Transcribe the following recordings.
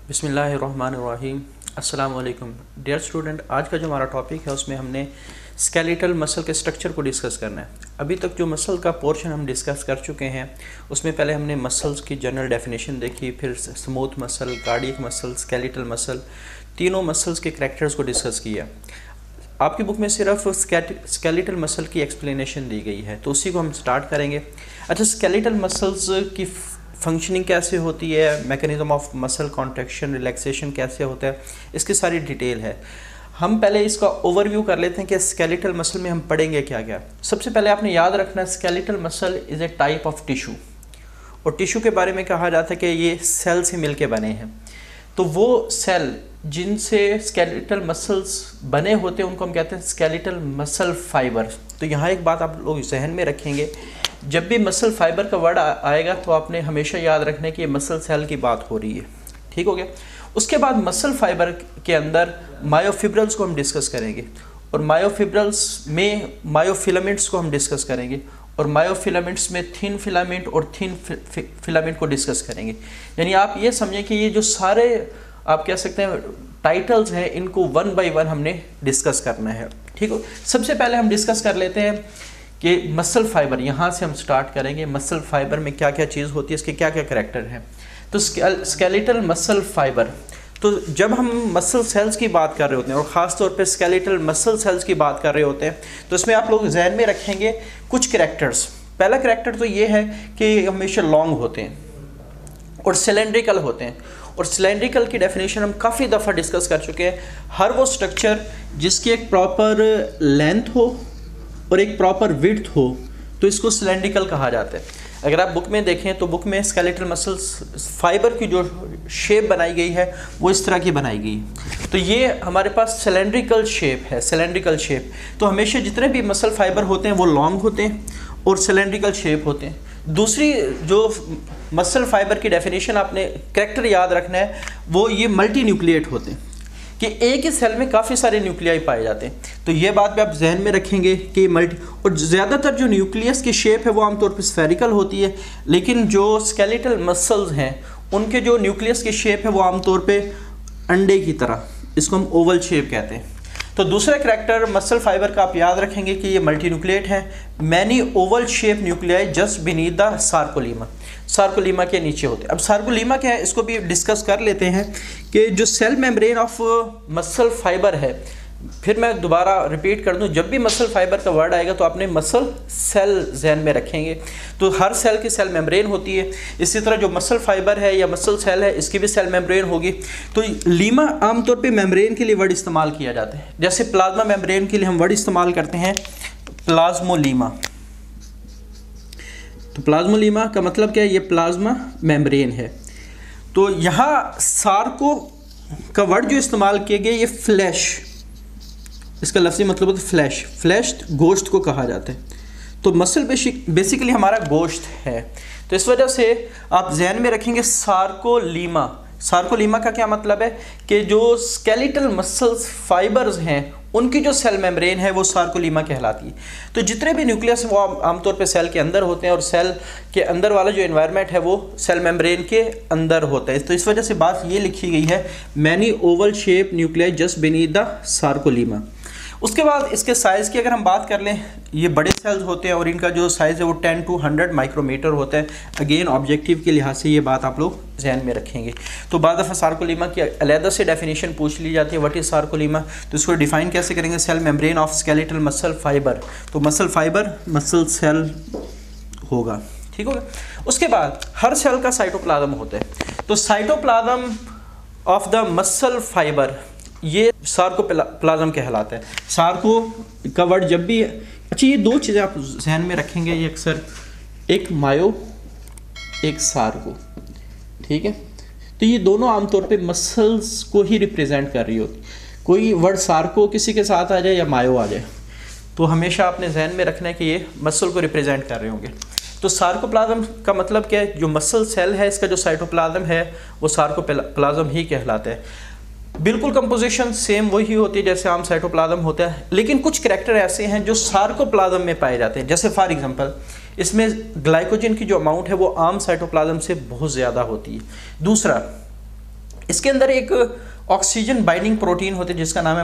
बिस्मिल्लाहिर्रहमानिर्रहीम। अस्सलाम वालेकुम डियर स्टूडेंट। आज का जो हमारा टॉपिक है उसमें हमने स्केलेटल मसल के स्ट्रक्चर को डिस्कस करना है। अभी तक जो मसल का पोर्शन हम डिस्कस कर चुके हैं उसमें पहले हमने मसल्स की जनरल डेफिनेशन देखी, फिर smooth muscle, cardiac muscle, skeletal muscle, तीनों मसल्स के करैक्टर्स को डिस्कस किया। आपकी बुक में सिर्फ स्केलेटल मसल की एक्सप्लेनेशन दी गई है, तो उसी को हम स्टार्ट करेंगे। अच्छा, स्केलेटल मसल्स की फंक्शनिंग कैसे होती है, mechanism of muscle contraction, relaxation कैसे होता है, इसकी सारी डिटेल है। हम पहले इसका ओवरव्यू कर लेते हैं कि स्केलेटल मसल में हम पढ़ेंगे क्या क्या। सबसे पहले आपने याद रखना है skeletal muscle is a type of tissue, और टिश्यू के बारे में कहा जाता है कि ये सेल से मिलके बने हैं। तो वो सेल जिनसे स्केलेटल मसल्स बने होते हैं उनको हम कहते हैं स्केलेटल मसल फाइबर। तो यहाँ एक बात आप लोग जहन में रखेंगे, जब भी मसल फाइबर का वर्ड आएगा तो आपने हमेशा याद रखना है कि ये मसल सेल की बात हो रही है। ठीक हो गया। उसके बाद मसल फाइबर के अंदर मायोफिब्रल्स को हम डिस्कस करेंगे, और मायोफिब्रल्स में मायोफिलामेंट्स को हम डिस्कस करेंगे, और मायोफिलामेंट्स में थिन फिलामेंट और थिन फिलामेंट को डिस्कस करेंगे। यानी आप ये समझें कि ये जो सारे आप कह सकते हैं टाइटल्स हैं, इनको वन बाय वन हमने डिस्कस करना है। ठीक हो। सबसे पहले हम डिस्कस कर लेते हैं कि मसल फाइबर, यहाँ से हम स्टार्ट करेंगे। मसल फाइबर में क्या क्या चीज़ होती है, इसके क्या क्या करैक्टर हैं। तो स्केलेटल मसल फाइबर, तो जब हम मसल सेल्स की बात कर रहे होते हैं और ख़ास तौर पे स्केलेटल मसल सेल्स की बात कर रहे होते हैं, तो इसमें आप लोग जहन में रखेंगे कुछ करैक्टर्स। पहला करैक्टर तो ये है कि हमेशा लॉन्ग होते हैं और सिलेंड्रिकल होते हैं। और सिलेंड्रिकल की डेफिनेशन हम काफ़ी दफ़ा डिस्कस कर चुके हैं। हर वो स्ट्रक्चर जिसकी एक प्रॉपर लेंथ हो और एक प्रॉपर विड्थ हो तो इसको सिलेंड्रिकल कहा जाता है। अगर आप बुक में देखें तो बुक में स्केलेटल मसल्स फाइबर की जो शेप बनाई गई है वो इस तरह की बनाई गई है। तो ये हमारे पास सिलेंड्रिकल शेप है, सिलेंड्रिकल शेप। तो हमेशा जितने भी मसल फाइबर होते हैं वो लॉन्ग होते हैं और सिलेंड्रिकल शेप होते हैं। दूसरी जो मसल फाइबर की डेफिनेशन आपने करैक्टर याद रखना है, वो ये मल्टी न्यूक्लिएट होते हैं कि एक ही सेल में काफ़ी सारे न्यूक्लियाई पाए जाते हैं। तो ये बात भी आप जहन में रखेंगे कि मल्टी, और ज़्यादातर जो न्यूक्लियस की शेप है वो आमतौर पर स्फेरिकल होती है, लेकिन जो स्केलेटल मसल्स हैं उनके जो न्यूक्लियस की शेप है वो आमतौर पे अंडे की तरह, इसको हम ओवल शेप कहते हैं। तो दूसरा करैक्टर मसल फाइबर का आप याद रखेंगे कि ये मल्टी न्यूक्लिएट है। Many Oval shape nuclei just beneath the सार्कोलीमा, सार्कोलीमा के नीचे होते हैं। अब सार्कोलीमा क्या है इसको भी डिस्कस कर लेते हैं कि जो cell membrane of muscle fibre है। फिर मैं दोबारा रिपीट कर दूं, जब भी मसल फाइबर का वर्ड आएगा तो आपने मसल सेल जहन में रखेंगे। तो हर सेल की सेल मेम्ब्रेन होती है, इसी तरह जो मसल फाइबर है या मसल सेल है इसकी भी सेल मेम्ब्रेन होगी। तो लीमा आमतौर पे मेम्ब्रेन के लिए वर्ड इस्तेमाल किया जाता है। जैसे प्लाज्मा मेम्ब्रेन के लिए हम वर्ड इस्तेमाल करते हैं प्लाज्मोलीमा। तो प्लाज्मोलीमा का मतलब क्या है, ये प्लाज्मा मेम्ब्रेन है। तो यहाँ सार्को का वर्ड जो इस्तेमाल किए गए, ये फ्लैश, इसका लफ्ज़ी मतलब होता है फ्लैश, फ्लैश गोश्त को कहा जाता है। तो मसल बेसिकली हमारा गोश्त है। तो इस वजह से आप जहन में रखेंगे सार्कोलीमा। सार्कोलीमा का क्या मतलब है कि जो स्केलेटल मसल्स फाइबर्स हैं उनकी जो सेल मेम्ब्रेन है वो सार्कोलीमा कहलाती है। तो जितने भी न्यूक्लियस वो आमतौर पे सेल के अंदर होते हैं, और सेल के अंदर वाला जो एनवायरनमेंट है वो सेल मेम्ब्रेन के अंदर होता है। तो इस वजह से बात ये लिखी गई है, many Oval shape nuclei just beneath the सार्कोलीमा। उसके बाद इसके साइज़ की अगर हम बात कर लें, ये बड़े सेल्स होते हैं और इनका जो साइज़ है वो 10 to 100 माइक्रोमीटर होता है। अगेन ऑब्जेक्टिव के लिहाज से ये बात आप लोग जहन में रखेंगे। तो बाद दफ़ा सार्कोलीमा की अलहदा से डेफिनेशन पूछ ली जाती है, व्हाट इज़ सार्कोलीमा। तो इसको डिफाइन कैसे करेंगे, cell membrane of skeletal muscle fibre. तो मसल फाइबर मसल सेल होगा। ठीक होगा। उसके बाद हर सेल का साइटोप्लाज्म होता है। तो cytoplasm of the muscle fibre ये सार्कोप्लाज्म कहलाता है। सार्को का वर्ड जब भी, अच्छा ये दो चीज़ें आप जहन में रखेंगे, ये अक्सर एक मायो एक सार्को, ठीक है। तो ये दोनों आमतौर पे मसल्स को ही रिप्रेजेंट कर रही होती। कोई वर्ड सार्को किसी के साथ आ जाए या मायो आ जाए तो हमेशा आपने जहन में रखना है कि ये मसल को रिप्रेजेंट कर रहे होंगे। तो सार्कोप्लाज्म का मतलब क्या है, जो मसल सेल है इसका जो साइटोप्लाज्म है वो सार्कोप्लाज्म ही कहलाता है। बिल्कुल कंपोजिशन सेम वही होती है जैसे आम साइटोप्लाज्म होता है, लेकिन कुछ करैक्टर ऐसे हैं जो सार्कोप्लाज्म में पाए जाते हैं। जैसे फॉर एग्जांपल इसमें ग्लाइकोजन की जो अमाउंट है वो आम साइटोप्लाज्म से बहुत ज़्यादा होती है। दूसरा, इसके अंदर एक ऑक्सीजन बाइंडिंग प्रोटीन होते हैं जिसका नाम है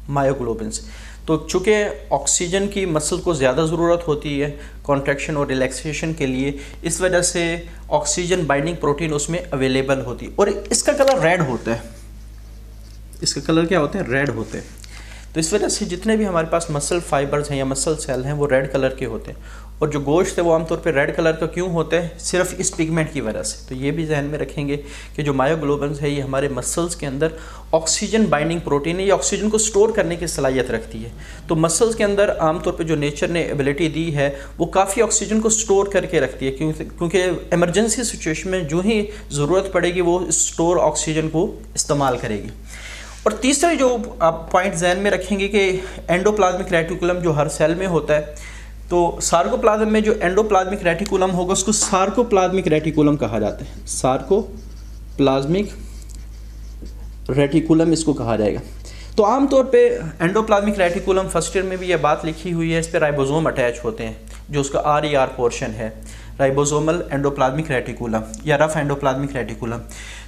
मायोग्लोबिन्स। तो चूँकि ऑक्सीजन की मसल को ज़्यादा ज़रूरत होती है कॉन्ट्रैक्शन और रिलैक्सेशन के लिए, इस वजह से ऑक्सीजन बाइंडिंग प्रोटीन उसमें अवेलेबल होती है और इसका कलर रेड होता है। इसका कलर क्या होते हैं? रेड होते हैं। तो इस वजह से जितने भी हमारे पास मसल फाइबर्स हैं या मसल सेल हैं वो रेड कलर के होते हैं। और जो गोश्त है वो आमतौर पे रेड कलर का क्यों होता है? सिर्फ इस पिगमेंट की वजह से। तो ये भी जहन में रखेंगे कि जो मायोग्लोबिन्स है ये हमारे मसल्स के अंदर ऑक्सीजन बाइंडिंग प्रोटीन है, ये ऑक्सीजन को स्टोर करने की सलाहियत रखती है। तो मसल्स के अंदर आमतौर पे जो नेचर ने एबिलिटी दी है वो काफ़ी ऑक्सीजन को स्टोर करके रखती है, क्योंकि इमरजेंसी सिचुएशन में जो ही ज़रूरत पड़ेगी वो स्टोर ऑक्सीजन को इस्तेमाल करेगी। और तीसरा जो आप पॉइंट जहन में रखेंगे कि एंडोप्लाज्मिक रेटिकुलम जो हर सेल में होता है, तो सार्कोप्लाज्म में जो एंडोप्लाज्मिक रेटिकुलम होगा उसको सार्कोप्लाज्मिक रेटिकुलम कहा जाता है। सार्कोप्लाज्मिक रेटिकुलम इसको कहा जाएगा। तो आमतौर पे एंडोप्लाज्मिक रेटिकुलम फर्स्ट ईयर में भी ये बात लिखी हुई है, इस पर राइबोसोम अटैच होते हैं जो उसका RER पोर्शन है, राइबोसोमल एंडोप्लाज्मिक रेटिकुलम या रफ एंडोप्लाज्मिक रेटिकुलम।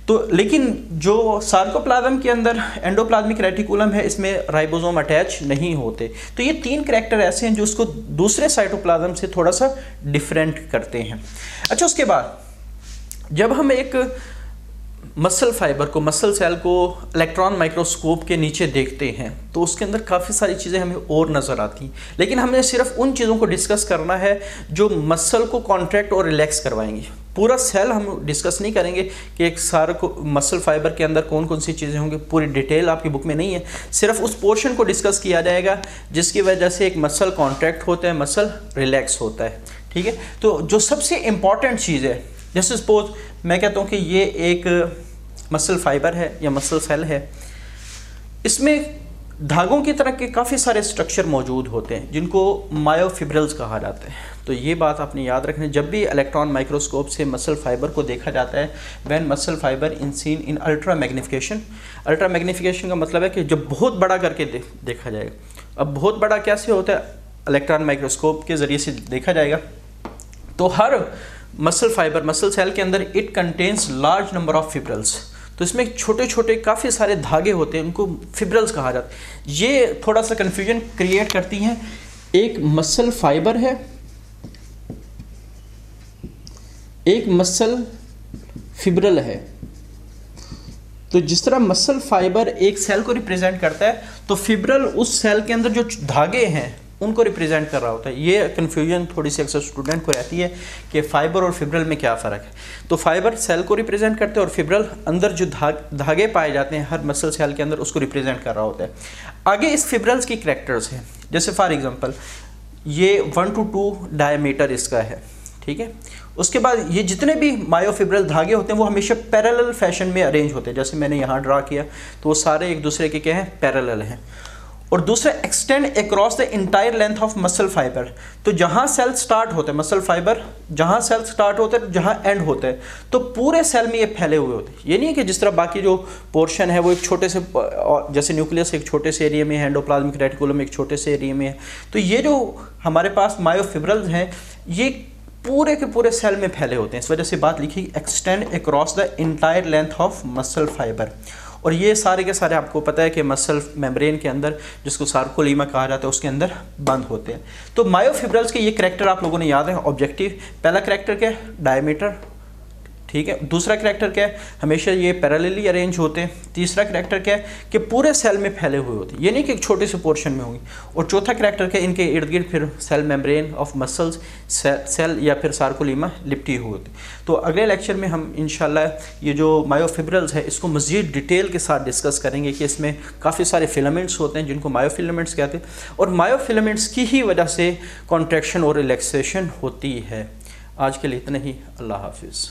तो लेकिन जो सार्कोप्लाज्म के अंदर एंडोप्लाज्मिक रेटिकुलम है इसमें राइबोसोम अटैच नहीं होते। तो ये 3 कैरेक्टर ऐसे हैं जो उसको दूसरे साइटोप्लाज्म से थोड़ा सा डिफरेंट करते हैं। अच्छा, उसके बाद जब हम एक मसल फाइबर को, मसल सेल को इलेक्ट्रॉन माइक्रोस्कोप के नीचे देखते हैं तो उसके अंदर काफ़ी सारी चीज़ें हमें और नज़र आती हैं, लेकिन हमें सिर्फ उन चीज़ों को डिस्कस करना है जो मसल को कॉन्ट्रैक्ट और रिलैक्स करवाएंगी। पूरा सेल हम डिस्कस नहीं करेंगे कि एक सारे को मसल फाइबर के अंदर कौन कौन सी चीज़ें होंगी, पूरी डिटेल आपकी बुक में नहीं है। सिर्फ उस पोर्शन को डिस्कस किया जाएगा जिसकी वजह से एक मसल कॉन्ट्रैक्ट होता है, मसल रिलैक्स होता है। ठीक है, तो जो सबसे इम्पॉर्टेंट चीज़ है, जैसे सपोज मैं कहता हूँ कि ये एक मसल फाइबर है या मसल सेल है, इसमें धागों की तरह के काफ़ी सारे स्ट्रक्चर मौजूद होते हैं जिनको मायोफिब्रिल्स कहा जाता है। तो ये बात आपने याद रखनी, जब भी इलेक्ट्रॉन माइक्रोस्कोप से मसल फाइबर को देखा जाता है, when muscle fibre in seen in ultra magnification. Ultra magnification का मतलब है कि जब बहुत बड़ा करके देखा जाएगा। अब बहुत बड़ा कैसे होता है? इलेक्ट्रॉन माइक्रोस्कोप के ज़रिए से देखा जाएगा। तो हर मसल फाइबर, मसल सेल के अंदर it contains large number of fibrils. तो इसमें छोटे छोटे काफ़ी सारे धागे होते हैं, उनको फिब्रिल्स कहा जाता है। ये थोड़ा सा कन्फ्यूजन क्रिएट करती हैं। एक मसल फाइबर है, एक मसल फिब्रिल है। तो जिस तरह मसल फाइबर एक सेल को रिप्रेजेंट करता है तो फिब्रिल उस सेल के अंदर जो धागे हैं उनको रिप्रेजेंट कर रहा होता है। ये कन्फ्यूजन थोड़ी सी अक्सर स्टूडेंट को रहती है कि फाइबर और फिब्रिल में क्या फ़र्क है। तो फाइबर सेल को रिप्रेजेंट करते हैं और फिब्रिल अंदर जो धागे पाए जाते हैं हर मसल सेल के अंदर उसको रिप्रेजेंट कर रहा होता है। आगे इस फिब्रिल्स की करैक्टर्स हैं, जैसे फॉर एग्जांपल ये 1 to 2 डायमीटर इसका है। ठीक है, उसके बाद ये जितने भी मायोफिब्रिल धागे होते हैं वो हमेशा पैरेलल फैशन में अरेंज होते हैं। जैसे मैंने यहाँ ड्रा किया तो वो सारे एक दूसरे के क्या हैं? पैरेलल हैं। और दूसरा, extend across the entire length of muscle fibre. तो जहाँ सेल स्टार्ट होता है, मसल फाइबर जहाँ सेल स्टार्ट होता है, जहाँ एंड होता है, तो पूरे सेल में ये फैले हुए होते हैं। ये नहीं है कि जिस तरह बाकी जो पोर्शन है वो एक छोटे से, जैसे न्यूक्लियस एक छोटे से एरिया में है, एंडोप्लाज्मिक रेटिकुलम एक छोटे से एरिया में है, तो ये जो हमारे पास मायोफिब्रिल्स हैं ये पूरे के पूरे सेल में फैले होते हैं। इस वजह से बात लिखी extend across the entire length of muscle fibre. और ये सारे के सारे आपको पता है कि मसल मेम्ब्रेन के अंदर, जिसको सार्कोलीमा कहा जाता है, उसके अंदर बंद होते हैं। तो मायोफिब्रिल्स के ये करैक्टर आप लोगों ने याद है। ऑब्जेक्टिव, पहला करैक्टर क्या है? डायमीटर। ठीक है, दूसरा करैक्टर क्या है? हमेशा ये पैरेलली अरेंज होते हैं। तीसरा करैक्टर क्या है? कि पूरे सेल में फैले हुए होते हैं, ये नहीं कि एक छोटे से पोर्शन में होंगे। और चौथा करैक्टर क्या है? इनके इर्द गिर्द फिर cell membrane of muscles, cell या फिर सार्कोलीमा लिपटी हुई होती। तो अगले लेक्चर में हम इंशाल्लाह ये जो मायोफिब्रिल्स है इसको मज़ीद डिटेल के साथ डिस्कस करेंगे कि इसमें काफ़ी सारे फिलामेंट्स होते हैं जिनको मायोफिलामेंट्स कहते हैं, और मायोफिलामेंट्स की ही वजह से कॉन्ट्रैक्शन और रिलैक्सेशन होती है। आज के लिए इतना ही। अल्लाह हाफिज़।